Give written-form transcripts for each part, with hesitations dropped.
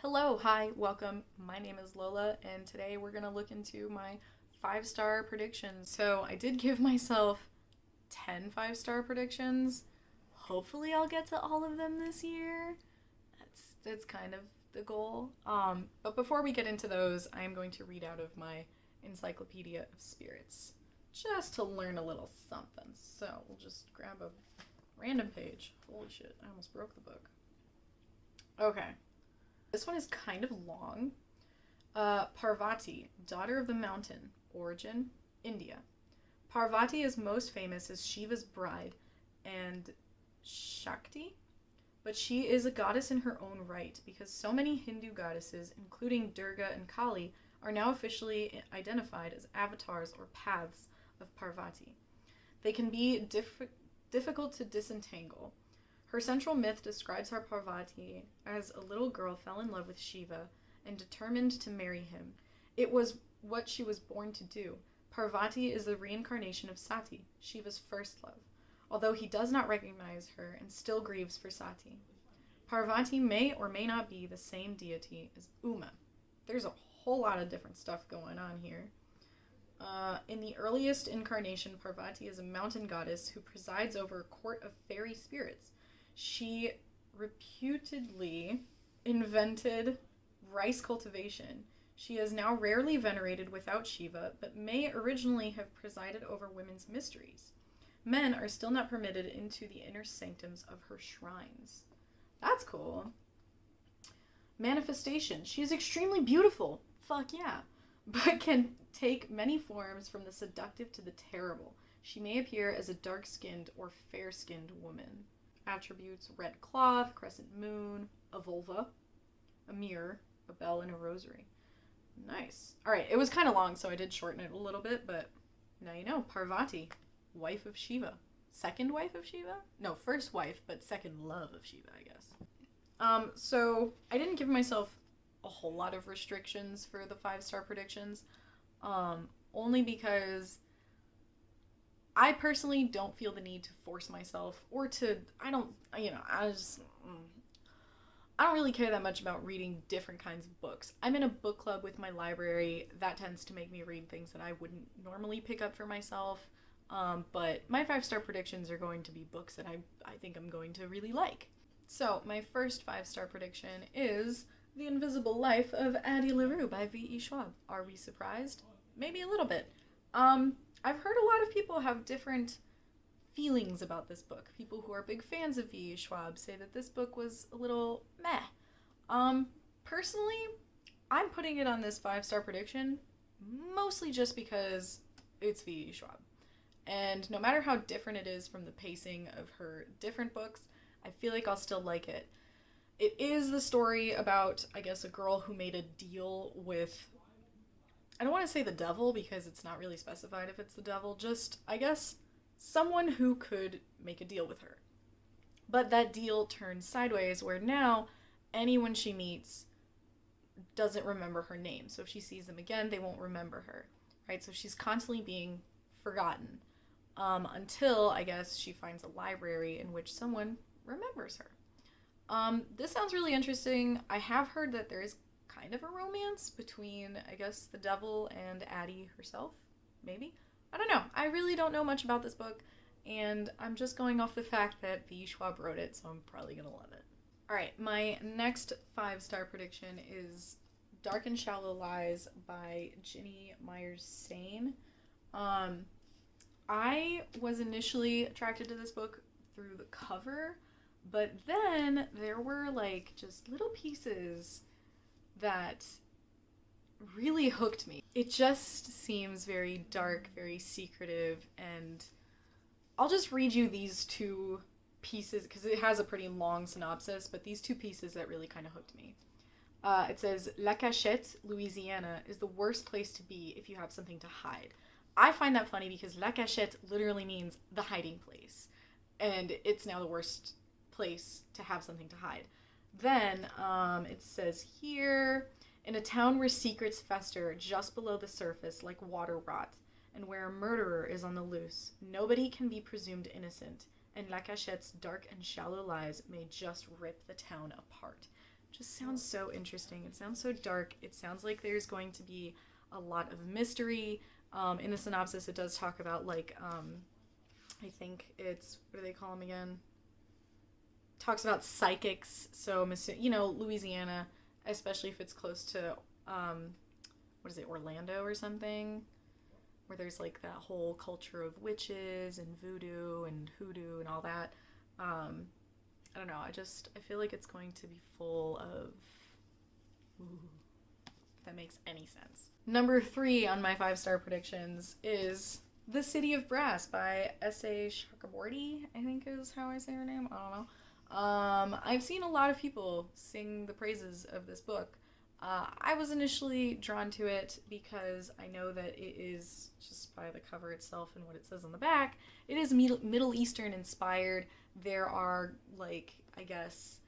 Hello, hi, welcome. My name is Lola, and today we're gonna look into my five-star predictions. So I did give myself 10 five-star predictions. Hopefully I'll get to all of them this year. That's kind of the goal. But before we get into those, I am going to read out of my Encyclopedia of Spirits, just to learn a little something. So we'll just grab a random page. Holy shit, I almost broke the book. Okay. This one is kind of long. Parvati, daughter of the mountain, origin, India. Parvati is most famous as Shiva's bride and Shakti, but she is a goddess in her own right because so many Hindu goddesses, including Durga and Kali, are now officially identified as avatars or paths of Parvati. They can be difficult to disentangle. Her central myth describes how Parvati, as a little girl, fell in love with Shiva and determined to marry him. It was what she was born to do. Parvati is the reincarnation of Sati, Shiva's first love, although he does not recognize her and still grieves for Sati. Parvati may or may not be the same deity as Uma. There's a whole lot of different stuff going on here. In the earliest incarnation, Parvati is a mountain goddess who presides over a court of fairy spirits. She reputedly invented rice cultivation. She is now rarely venerated without Shiva, but may originally have presided over women's mysteries. Men are still not permitted into the inner sanctums of her shrines. That's cool. Manifestation. She is extremely beautiful. Fuck yeah. But can take many forms from the seductive to the terrible. She may appear as a dark-skinned or fair-skinned woman. Attributes: red cloth, crescent moon, a vulva, a mirror, a bell, and a rosary. Nice. Alright, it was kind of long, so I did shorten it a little bit, but now you know. Parvati, wife of Shiva. Second wife of Shiva? No, first wife, but second love of Shiva, I guess. So I didn't give myself a whole lot of restrictions for the five-star predictions, only because I personally don't feel the need to force myself or to, I don't really care that much about reading different kinds of books. I'm in a book club with my library. That tends to make me read things that I wouldn't normally pick up for myself. But my five-star predictions are going to be books that I think I'm going to really like. So my first five-star prediction is The Invisible Life of Addie LaRue by V.E. Schwab. Are we surprised? Maybe a little bit. I've heard a lot of people have different feelings about this book. People who are big fans of V.E. Schwab say that this book was a little meh. Personally, I'm putting it on this five-star prediction mostly just because it's V.E. Schwab. And no matter how different it is from the pacing of her different books, I feel like I'll still like it. It is the story about, I guess, a girl who made a deal with, I don't want to say the devil because it's not really specified if it's the devil, just, I guess, someone who could make a deal with her. But that deal turns sideways where now anyone she meets doesn't remember her name. So if she sees them again, they won't remember her, right? So she's constantly being forgotten until, I guess, she finds a library in which someone remembers her. This sounds really interesting. I have heard that there is kind of a romance between, I guess, the devil and Addie herself, maybe? I don't know. I really don't know much about this book, and I'm just going off the fact that V. Schwab wrote it, so I'm probably gonna love it. Alright, my next five-star prediction is Dark and Shallow Lies by Ginny Myers Sane. I was initially attracted to this book through the cover, but then there were, like, just little pieces that really hooked me. It just seems very dark, very secretive, and I'll just read you these two pieces because it has a pretty long synopsis, but these two pieces that really kind of hooked me. It says, La Cachette, Louisiana, is the worst place to be if you have something to hide. I find that funny because La Cachette literally means the hiding place, and it's now the worst place to have something to hide. Then it says here, in a town where secrets fester just below the surface like water rot, and where a murderer is on the loose, nobody can be presumed innocent, and La Cachette's dark and shallow lies may just rip the town apart. just sounds so interesting. It sounds so dark. It sounds like there's going to be a lot of mystery. In the synopsis, it does talk about, like, I think it's, what do they call them again? Talks about psychics. So, you know, Louisiana, especially if it's close to, what is it, Orlando or something? Where there's, like, that whole culture of witches and voodoo and hoodoo and all that. I don't know, I feel like it's going to be full of, ooh, if that makes any sense. Number 3 on my 5-star predictions is The City of Brass by S.A. Chakraborty, I think is how I say her name. I don't know. I've seen a lot of people sing the praises of this book. I was initially drawn to it because I know that it is, just by the cover itself and what it says on the back, it is Middle Eastern inspired. There are, like, I guess,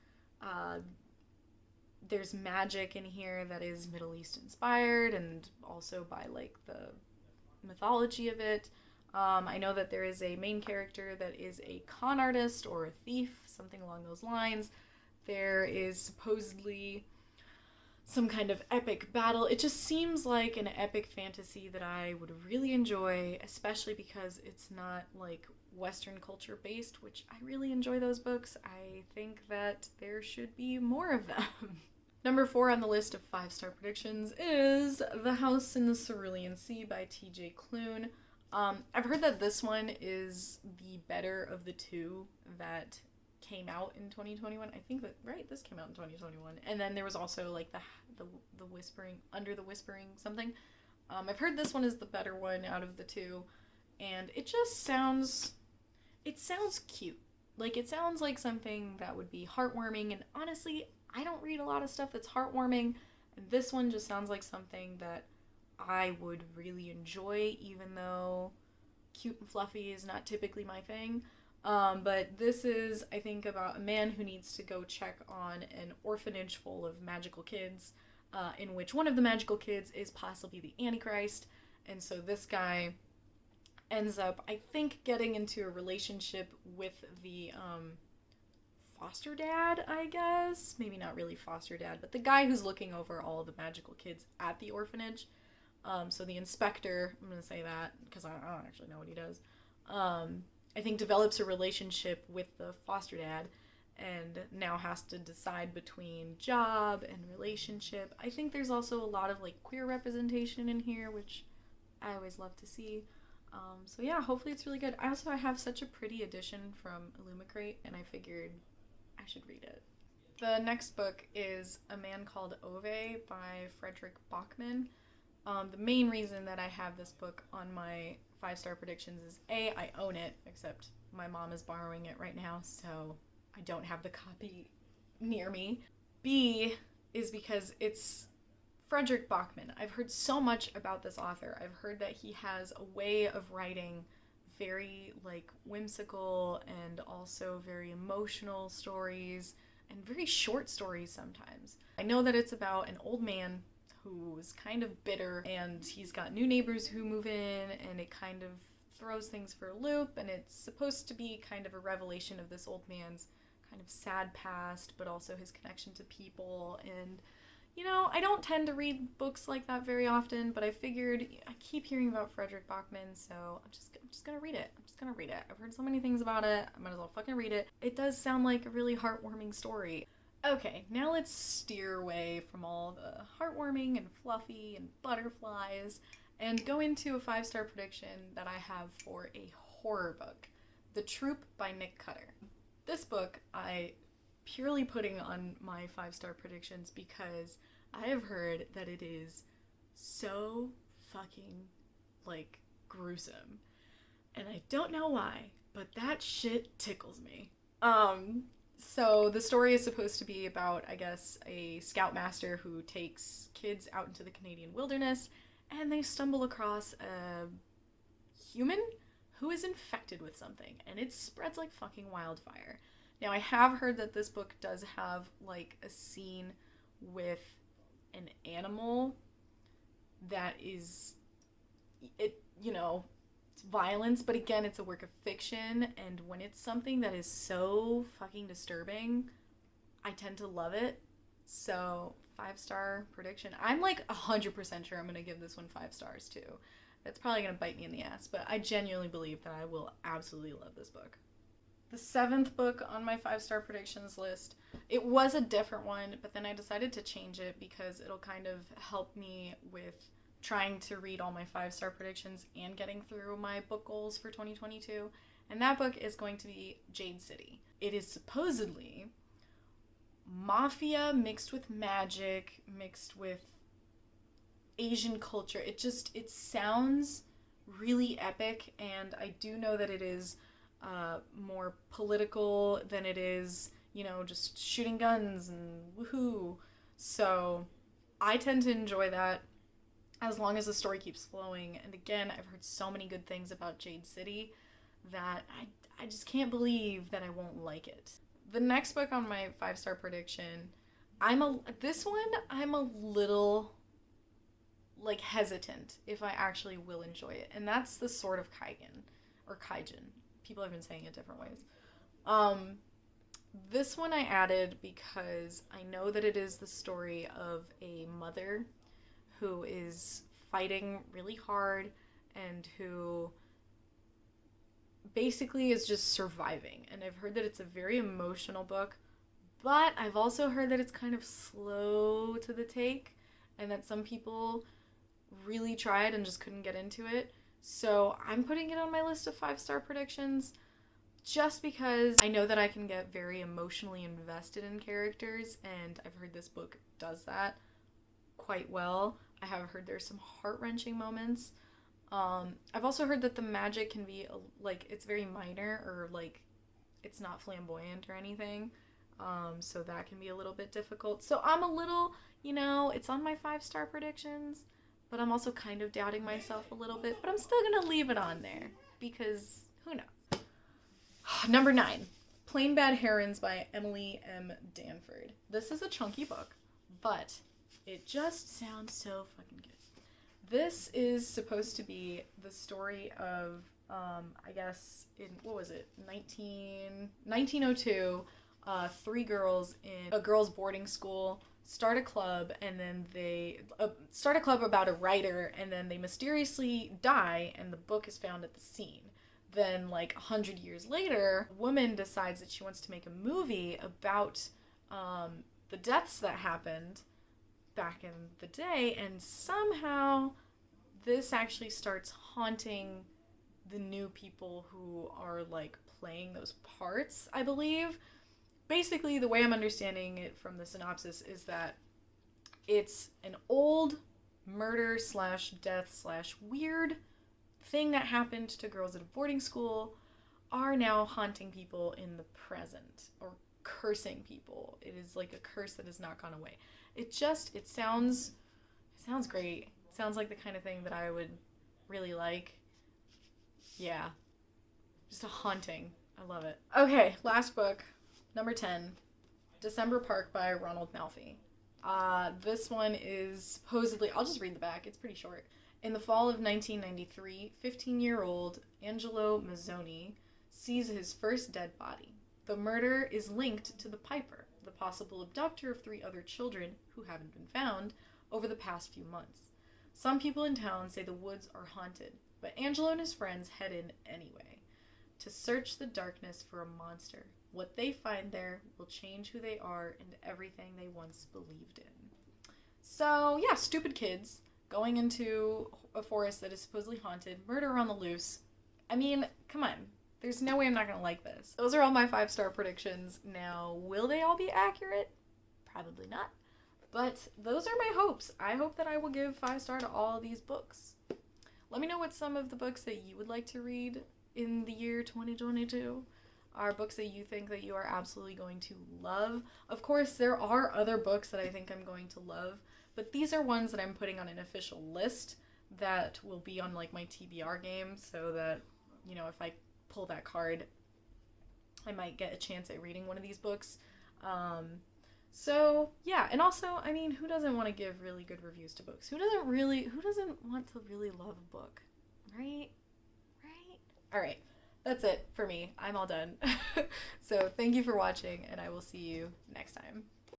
there's magic in here that is Middle East inspired, and also by, like, the mythology of it. I know that there is a main character that is a con artist or a thief, something along those lines. There is supposedly some kind of epic battle. It just seems like an epic fantasy that I would really enjoy, especially because it's not, like, Western culture based, which I really enjoy those books. I think that there should be more of them. Number 4 on the list of 5-star predictions is The House in the Cerulean Sea by T.J. Klune. I've heard that this one is the better of the two that came out in 2021. I think that, right, this came out in 2021. And then there was also, like, the Whispering, Under the Whispering something. I've heard this one is the better one out of the two, and it just sounds cute. Like, it sounds like something that would be heartwarming, and honestly, I don't read a lot of stuff that's heartwarming, and this one just sounds like something that I would really enjoy, even though cute and fluffy is not typically my thing. But this is, I think, about a man who needs to go check on an orphanage full of magical kids, in which one of the magical kids is possibly the Antichrist, and so this guy ends up, I think, getting into a relationship with the foster dad, I guess. Maybe not really foster dad, but the guy who's looking over all the magical kids at the orphanage. So the inspector, I'm going to say that because I don't actually know what he does, I think develops a relationship with the foster dad and now has to decide between job and relationship. I think there's also a lot of, like, queer representation in here, which I always love to see. So yeah, hopefully it's really good. I have such a pretty edition from Illumicrate, and I figured I should read it. The next book is A Man Called Ove by Frederick Bachman. The main reason that I have this book on my 5-star predictions is A, I own it, except my mom is borrowing it right now, so I don't have the copy near me. B is because it's Frederick Bachman. I've heard so much about this author. I've heard that he has a way of writing very, like, whimsical and also very emotional stories and very short stories sometimes. I know that it's about an old man who's kind of bitter, and he's got new neighbors who move in, and it kind of throws things for a loop, and it's supposed to be kind of a revelation of this old man's kind of sad past, but also his connection to people. And you know, I don't tend to read books like that very often, but I figured, I keep hearing about Frederick Bachman, so I'm just gonna read it. I've heard so many things about it, I might as well fucking read it. It does sound like a really heartwarming story. Okay, now let's steer away from all the heartwarming and fluffy and butterflies and go into a 5-star prediction that I have for a horror book, The Troop by Nick Cutter. This book I purely putting on my 5-star predictions because I have heard that it is so fucking, like, gruesome. And I don't know why, but that shit tickles me. So the story is supposed to be about, I guess, a scoutmaster who takes kids out into the Canadian wilderness, and they stumble across a human who is infected with something, and it spreads like fucking wildfire. Now, I have heard that this book does have, like, a scene with an animal that is, it, you know, it's violence, but again, it's a work of fiction, and when it's something that is so fucking disturbing, I tend to love it. So 5-star prediction. I'm like 100% sure I'm going to give this one 5 stars too. That's probably going to bite me in the ass, but I genuinely believe that I will absolutely love this book. The 7th book on my 5-star predictions list, it was a different one, but then I decided to change it because it'll kind of help me with trying to read all my 5-star predictions and getting through my book goals for 2022. And that book is going to be Jade City. It is supposedly mafia mixed with magic, mixed with Asian culture. It sounds really epic, and I do know that it is more political than it is, just shooting guns and woohoo. So I tend to enjoy that as long as the story keeps flowing. And again, I've heard so many good things about Jade City that I just can't believe that I won't like it. The next book on my 5-star prediction, I'm a little like hesitant if I actually will enjoy it. And that's The Sword of Kaigen, or Kaijin. People have been saying it different ways. This one I added because I know that it is the story of a mother who is fighting really hard and who basically is just surviving. And I've heard that it's a very emotional book, but I've also heard that it's kind of slow to the take and that some people really tried and just couldn't get into it. So I'm putting it on my list of 5-star predictions just because I know that I can get very emotionally invested in characters, and I've heard this book does that quite well. I have heard there's some heart-wrenching moments. I've also heard that the magic can be, it's very minor, or, it's not flamboyant or anything. So that can be a little bit difficult. So I'm a little, it's on my 5-star predictions, but I'm also kind of doubting myself a little bit. But I'm still going to leave it on there because who knows? Number 9, Plain Bad Herons by Emily M. Danford. This is a chunky book, but it just sounds so fucking good. This is supposed to be the story of, I guess, in, 1902, 3 girls in a girls' boarding school start a club, and then they start a club about a writer, and then they mysteriously die, and the book is found at the scene. Then, 100 years later, a woman decides that she wants to make a movie about the deaths that happened back in the day, and somehow this actually starts haunting the new people who are, playing those parts, I believe. Basically, the way I'm understanding it from the synopsis is that it's an old murder/death/weird thing that happened to girls at a boarding school are now haunting people in the present, or cursing people. It is like a curse that has not gone away. It sounds great. It sounds like the kind of thing that I would really like. Yeah. Just a haunting. I love it. Okay, last book. Number 10, December Park by Ronald Malfi. This one is supposedly, I'll just read the back, it's pretty short. In the fall of 1993, 15-year-old Angelo Mazzoni sees his first dead body. The murder is linked to the Piper, the possible abductor of 3 other children who haven't been found over the past few months. Some people in town say the woods are haunted, but Angelo and his friends head in anyway to search the darkness for a monster. What they find there will change who they are and everything they once believed in. So, yeah, stupid kids going into a forest that is supposedly haunted, murder on the loose. I mean, come on. There's no way I'm not going to like this. Those are all my 5-star predictions. Now, will they all be accurate? Probably not. But those are my hopes. I hope that I will give 5-star to all of these books. Let me know what some of the books that you would like to read in the year 2022 are books that you think that you are absolutely going to love. Of course, there are other books that I think I'm going to love, but these are ones that I'm putting on an official list that will be on my TBR game, so that, if I pull that card, I might get a chance at reading one of these books. So yeah, and also, I mean, who doesn't want to give really good reviews to books? Who doesn't want to really love a book, right? All right, that's it for me. I'm all done. So thank you for watching, and I will see you next time.